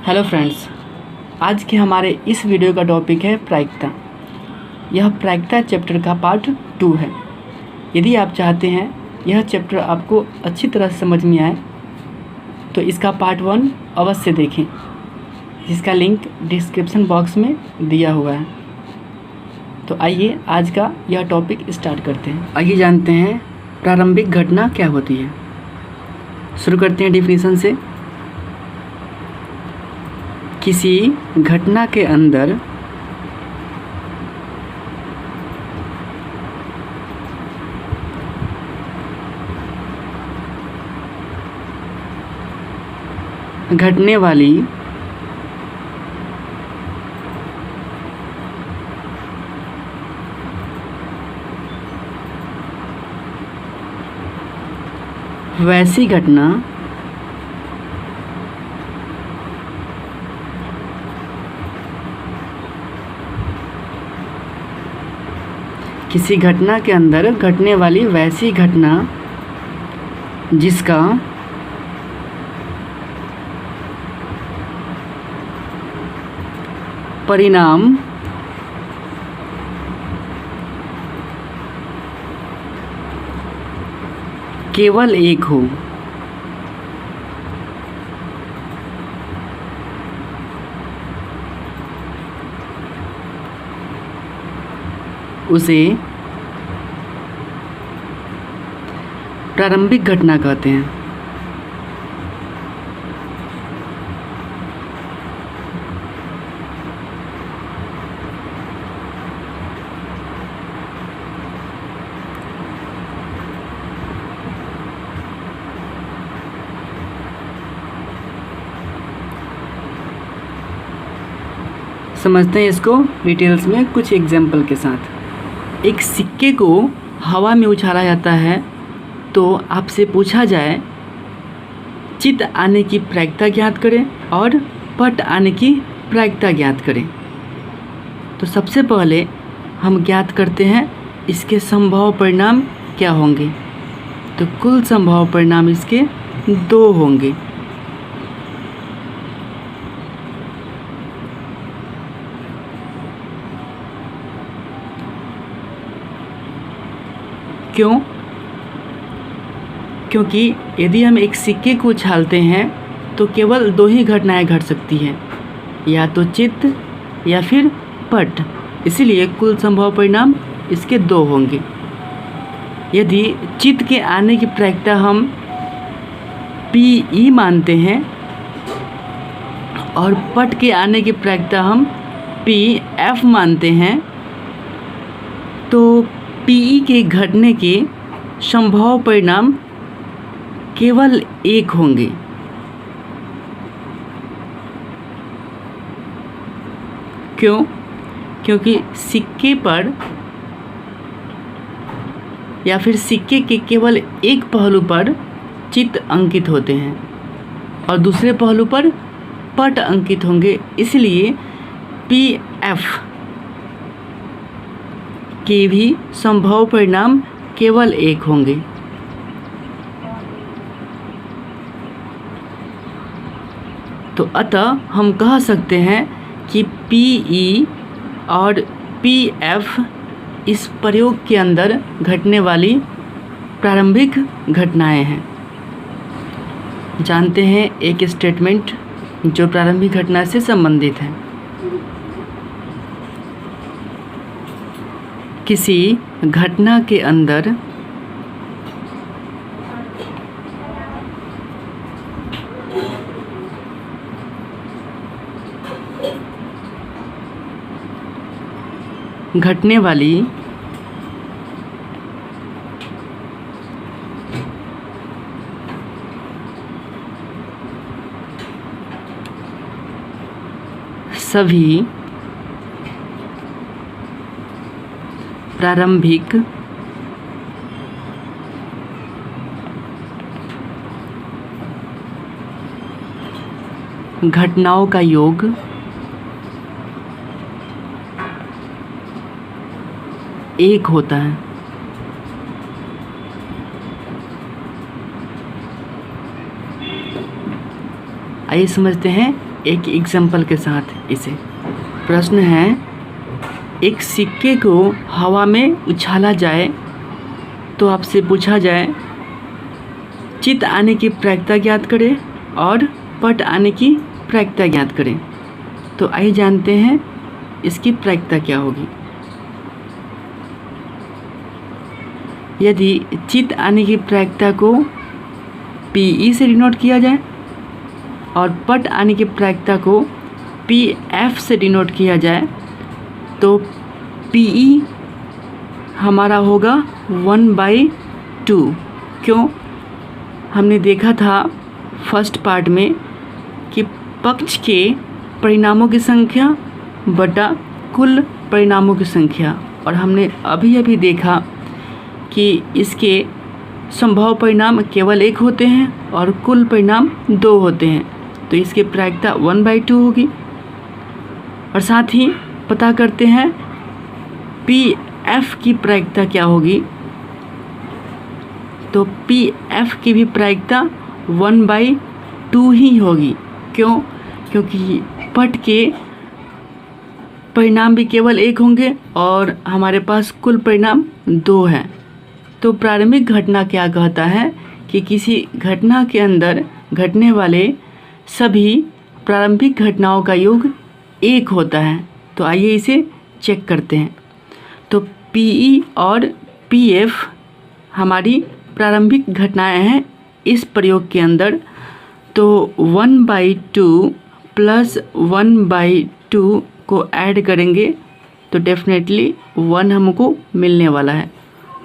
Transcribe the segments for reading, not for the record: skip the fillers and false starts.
Hello friends, आज के हमारे इस वीडियो का टॉपिक है प्रायिकता। यह प्रायिकता चैप्टर का पार्ट 2 है। यदि आप चाहते हैं यह चैप्टर आपको अच्छी तरह से समझ में आए तो इसका पार्ट 1 अवश्य देखें, जिसका लिंक डिस्क्रिप्शन बॉक्स में दिया हुआ है। तो आइए आज का यह टॉपिक स्टार्ट करते हैं। आइए जानते हैं प्रारंभिक घटना क्या होती है। शुरू करते हैं डिफिनीशन से। किसी घटना के अंदर घटने वाली वैसी घटना किसी घटना के अंदर घटने वाली वैसी घटना जिसका परिणाम केवल एक हो। उसे प्रारंभिक घटना कहते हैं। समझते हैं इसको डिटेल्स में कुछ एग्जाम्पल के साथ। एक सिक्के को हवा में उछाला जाता है तो आपसे पूछा जाए चित आने की प्रायिकता ज्ञात करें और पट आने की प्रायिकता ज्ञात करें। तो सबसे पहले हम ज्ञात करते हैं इसके संभव परिणाम क्या होंगे। तो कुल संभव परिणाम इसके 2 होंगे। क्यों? क्योंकि यदि हम एक सिक्के को उछालते हैं तो केवल 2 ही घटनाएं घट सकती हैं, या तो चित्त या फिर पट। इसीलिए कुल संभव परिणाम इसके 2 होंगे। यदि चित्त के आने की प्रायिकता हम PE मानते हैं और पट के आने की प्रायिकता हम PF मानते हैं, तो PE के घटने के संभव परिणाम केवल 1 होंगे। क्यों? क्योंकि सिक्के पर या फिर सिक्के के केवल एक पहलू पर चित्त अंकित होते हैं और दूसरे पहलू पर पट अंकित होंगे। इसलिए PF के भी संभव परिणाम केवल 1 होंगे। तो अतः हम कह सकते हैं कि PE और PF इस प्रयोग के अंदर घटने वाली प्रारंभिक घटनाएं हैं। जानते हैं एक स्टेटमेंट जो प्रारंभिक घटना से संबंधित है। किसी घटना के अंदर घटने वाली सभी प्रारंभिक घटनाओं का योग एक होता है। आइए समझते हैं एक एग्जाम्पल के साथ इसे। प्रश्न है, एक सिक्के को हवा में उछाला जाए तो आपसे पूछा जाए चित आने की प्रायिकता ज्ञात करें और पट आने की प्रायिकता ज्ञात करें। तो आइए जानते हैं इसकी प्रायिकता क्या होगी। यदि चित आने की प्रायिकता को PE से डिनोट किया जाए और पट आने की प्रायिकता को PF से डिनोट किया जाए तो PE हमारा होगा 1/2। क्यों? हमने देखा था फर्स्ट पार्ट में कि पक्ष के परिणामों की संख्या बटा कुल परिणामों की संख्या, और हमने अभी देखा कि इसके संभव परिणाम केवल 1 होते हैं और कुल परिणाम 2 होते हैं, तो इसकी प्रायिकता 1/2 होगी। और साथ ही पता करते हैं PF की प्रायिकता क्या होगी। तो PF की भी प्रायिकता 1/2 ही होगी। क्यों? क्योंकि पट के परिणाम भी केवल 1 होंगे और हमारे पास कुल परिणाम 2 हैं। तो प्रारंभिक घटना क्या कहता है कि किसी घटना के अंदर घटने वाले सभी प्रारंभिक घटनाओं का योग 1 होता है। तो आइए इसे चेक करते हैं। तो PE और PF हमारी प्रारंभिक घटनाएं हैं इस प्रयोग के अंदर। तो 1/2 प्लस 1/2 को ऐड करेंगे तो डेफिनेटली 1 हमको मिलने वाला है।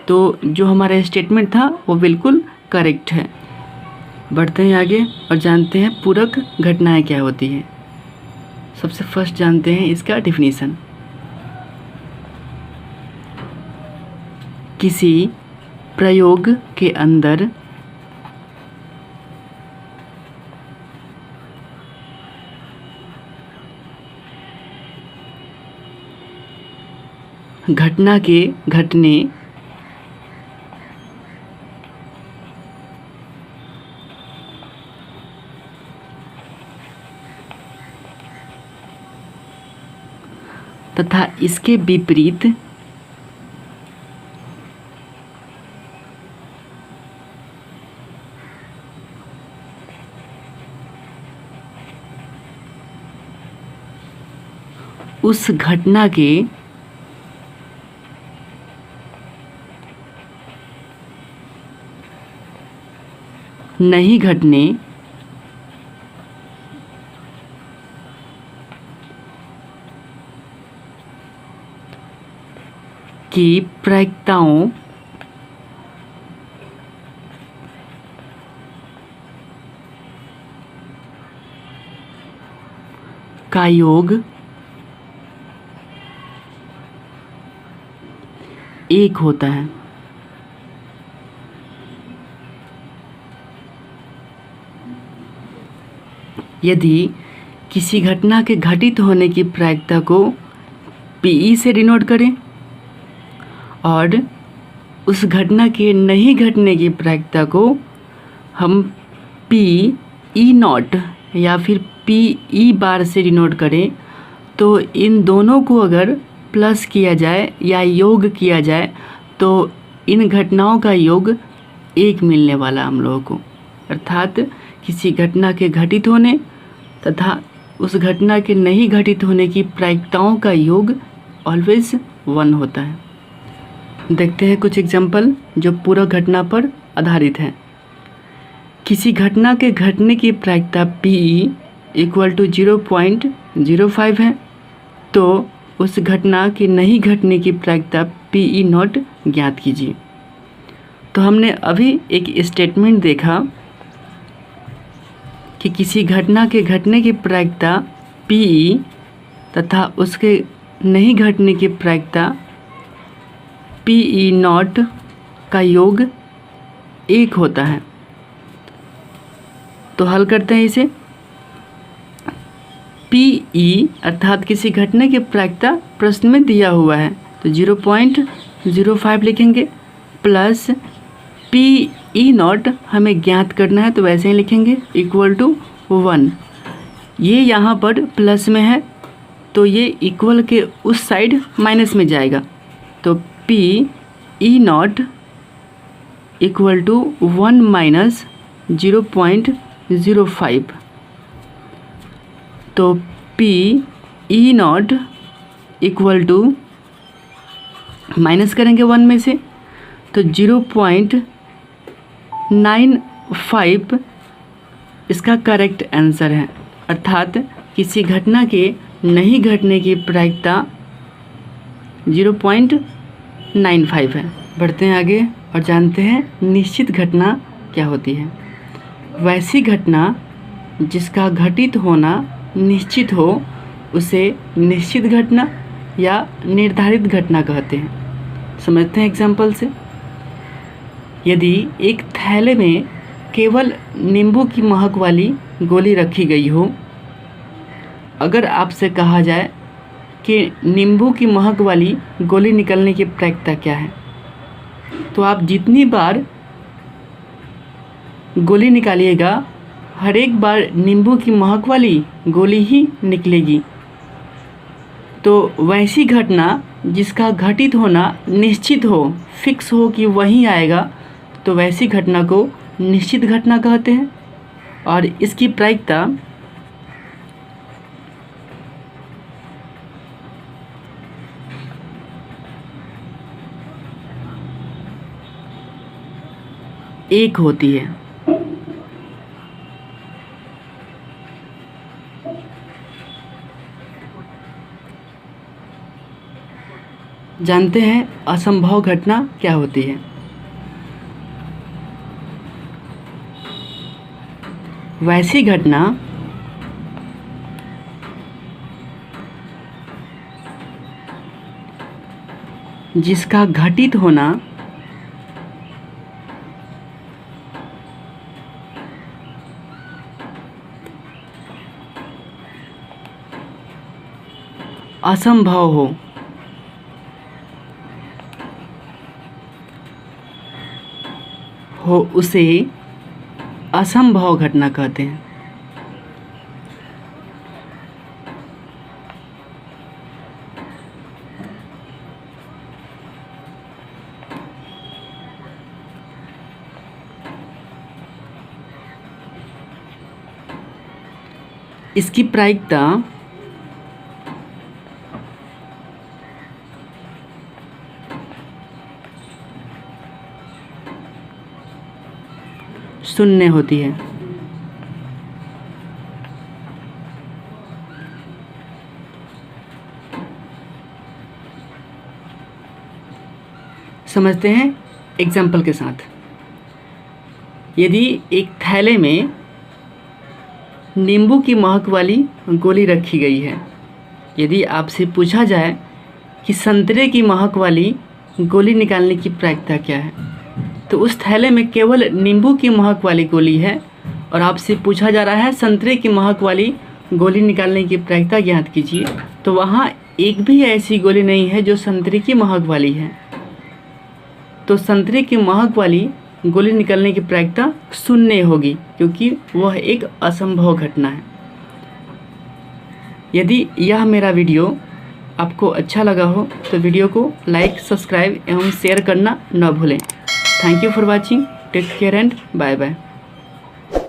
तो जो हमारा स्टेटमेंट था वो बिल्कुल करेक्ट है। बढ़ते हैं आगे और जानते हैं पूरक घटनाएं क्या होती हैं। सबसे फर्स्ट जानते हैं इसका डिफिनीशन। किसी प्रयोग के अंदर घटना के घटने तथा इसके विपरीत उस घटना के नहीं घटने की प्रायिकताओं का योग 1 होता है। यदि किसी घटना के घटित होने की प्रायिकता को PE से डिनोट करें और उस घटना के नहीं घटने की प्रायिकता को हम PE0 या फिर PE बार से डिनोट करें, तो इन दोनों को अगर प्लस किया जाए या योग किया जाए तो इन घटनाओं का योग 1 मिलने वाला हम लोगों को। अर्थात किसी घटना के घटित होने तथा उस घटना के नहीं घटित होने की प्रायिकताओं का योग ऑलवेज 1 होता है। देखते हैं कुछ एग्जाम्पल जो पूरा घटना पर आधारित है। किसी घटना के घटने की प्रायिकता PE = 0.05 है, तो उस घटना के नहीं घटने की प्रायिकता PE0 ज्ञात कीजिए। तो हमने अभी एक स्टेटमेंट देखा कि किसी घटना के घटने की प्रायिकता PE तथा उसके नहीं घटने की प्रायिकता PE0 का योग 1 होता है। तो हल करते हैं इसे। PE अर्थात किसी घटने की प्रायिकता प्रश्न में दिया हुआ है, तो 0.05 लिखेंगे प्लस PE0 हमें ज्ञात करना है, तो वैसे ही लिखेंगे = 1। ये यहाँ पर प्लस में है तो ये इक्वल के उस साइड माइनस में जाएगा, तो P E not equal to 1 minus 0.05। तो P E not equal to minus करेंगे 1 में से तो 0.95 इसका करेक्ट आंसर है। अर्थात किसी घटना के नहीं घटने की प्रायिकता 0.95 है। बढ़ते हैं आगे और जानते हैं निश्चित घटना क्या होती है। वैसी घटना जिसका घटित होना निश्चित हो उसे निश्चित घटना या निर्धारित घटना कहते हैं। समझते हैं एग्जाम्पल से। यदि एक थैले में केवल नींबू की महक वाली गोली रखी गई हो, अगर आपसे कहा जाए कि नींबू की महक वाली गोली निकलने की प्रायिकता क्या है, तो आप जितनी बार गोली निकालिएगा हर एक बार नींबू की महक वाली गोली ही निकलेगी। तो वैसी घटना जिसका घटित होना निश्चित हो, फिक्स हो कि वही आएगा, तो वैसी घटना को निश्चित घटना कहते हैं। और इसकी प्रायिकता एक होती है। जानते हैं असंभव घटना क्या होती है। वैसी घटना जिसका घटित होना असंभव हो उसे असंभव घटना कहते हैं। इसकी प्रायिकता शून्य होती है। समझते हैं एग्जाम्पल के साथ। यदि एक थैले में नींबू की महक वाली गोली रखी गई है, यदि आपसे पूछा जाए कि संतरे की महक वाली गोली निकालने की प्रायिकता क्या है, तो उस थैले में केवल नींबू की महक वाली गोली है और आपसे पूछा जा रहा है संतरे की महक वाली गोली निकालने की प्रायिकता ज्ञात कीजिए, तो वहाँ एक भी ऐसी गोली नहीं है जो संतरे की महक वाली है। तो संतरे की महक वाली गोली निकलने की प्रायिकता शून्य होगी, क्योंकि वह एक असंभव घटना है। यदि यह मेरा वीडियो आपको अच्छा लगा हो तो वीडियो को लाइक, सब्सक्राइब एवं शेयर करना न भूलें। Thank you for watching. Take care and bye bye.